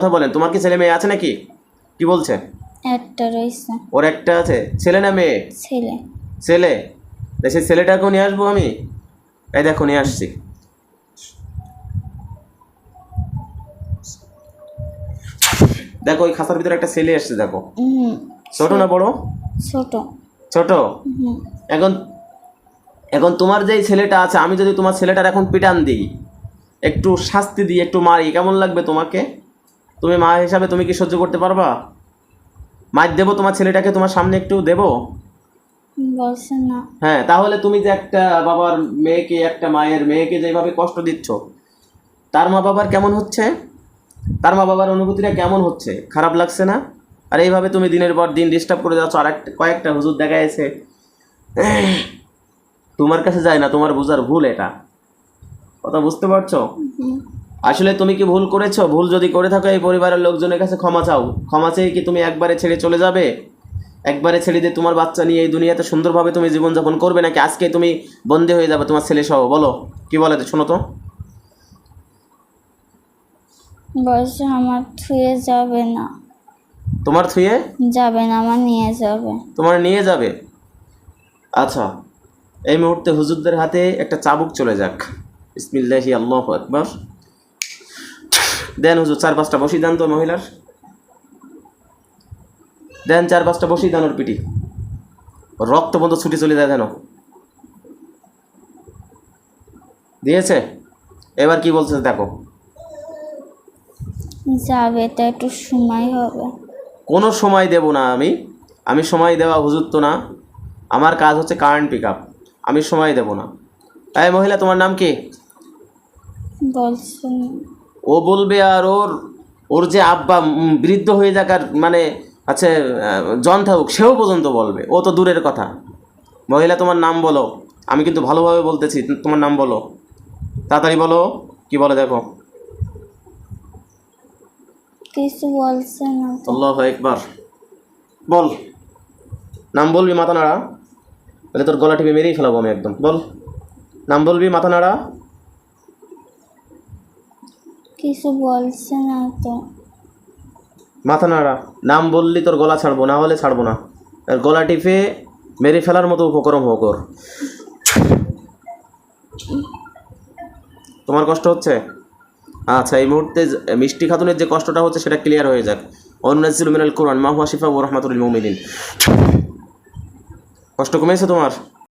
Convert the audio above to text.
কথা বলেন, তোমার কি ছেলে মেয়ে আছে নাকি? কি বলছে? একটা রয়েছে। ওর একটা আছে, ছেলে না মেয়ে? ছেলে। ছেলে। সেই ছেলেটাকেও নিয়ে আসবো আমি। এই দেখো নিয়ে আসছি। দেখো ওই খাঁচার ভিতরে একটা ছেলে এসছে, দেখো। ছোট না বড়? ছোট। ছোট। এখন এখন তোমার যেই ছেলেটা আছে, আমি যদি তোমার ছেলেটার এখন পিটান দিই, একটু শাস্তি দিই, একটু মারি, কেমন লাগবে তোমাকে? তুমি মা হিসাবে তুমি কি সহ্য করতে পারবা? মার দেবো তোমার ছেলেটাকে, তোমার সামনে একটু দেবো? বলছে না। হ্যাঁ, তাহলে তুমি যে একটা বাবার মেয়েকে, একটা মায়ের মেয়েকে যেভাবে কষ্ট দিচ্ছ, তার মা বাবার কেমন হচ্ছে? তার মা বাবার অনুভূতিটা কেমন হচ্ছে? খারাপ লাগছে না? আর এইভাবে তুমি দিনের পর দিন ডিস্টার্ব করে যাচ্ছ। আর কয়েকটা হুজুর দেখা গেছে তোমার কাছে যায় না, তোমার বোঝার ভুল এটা। কথা বুঝতে পারছো? আসলে তুমি কি ভুল করেছো? ভুল যদি করে থাকো, এই পরিবারের লোকজনের কাছে ক্ষমা চাও। ক্ষমা চেয়ে কি তুমি একবারে ছেড়ে চলে যাবে? একবারে ছেড়ে দিয়ে তোমার বাচ্চা নিয়ে এই দুনিয়াতে সুন্দরভাবে তুমি জীবনযাপন করবে, নাকি আজকে তুমি বন্দী হয়ে যাবে তোমার ছেলে সহ? বলো, কি বলে শোনো তো। বলছে আমার থুয়ে যাবে না। তোমার থুয়ে যাবে না, আমার নিয়ে যাবে। তোমার নিয়ে যাবে? আচ্ছা, এই মুহূর্তে হুজুরদের হাতে একটা চাবুক চলে যাক। বিসমিল্লাহি আল্লাহু আকবার। দেন হুজুর, 4-5টা বসি দেন তো মহিলার। দেন 4-5টা বসি দেন ওর পিটি। রক্ত বন্ধ ছুটে চলে যায় যেন। দিয়েছে? এবার কি বলছে দেখো। যাবে, তা একটু সময় হবে। কোনো সময় দেব না আমি সময় দেওয়া হুজুর তো না। আমার কাজ হচ্ছে কারেন্ট পিক আপ। আমি সময় দেব না। এই মহিলা, তোমার নাম কি? বলছে না। ও বলবে, আর ওর ওর যে আব্বা বৃদ্ধ হয়ে যাক, আর মানে আছে জন থাকুক, সেও পর্যন্ত বলবে। ও তো দূরের কথা। মহিলা, তোমার নাম বলো। আমি কিন্তু ভালোভাবে বলতেছি, তোমার নাম বলো, তাড়াতাড়ি বলো। কি বলে দেখো। কিছু বলছে না তো। আল্লাহু আকবার। বল, নাম বলবি, মাথা নাড়া। বলে তোর গলা টিপে মেরেই ফেলাবো আমি একদম। বল, নাম বলবি, মাথা নাড়া। কিছু বলছে না তো। মাথা নাড়া। নাম বললি তোর গলা ছাড়বো, না হলে ছাড়বো না। আর গলা টিপে মেরে ফেলার মতো উপক্রম হোক ওর। তোমার কষ্ট হচ্ছে? আচ্ছা, এই মুহূর্তে মিষ্টি খাতুনের যে কষ্টটা হচ্ছে সেটা ক্লিয়ার হয়ে যাক। অনুনাজ্জিলু মিনাল কুরআন মা হুয়া শিফা ওয়া রাহমাতুল লিল মুমিনিন। কষ্ট কমেছে তোমার?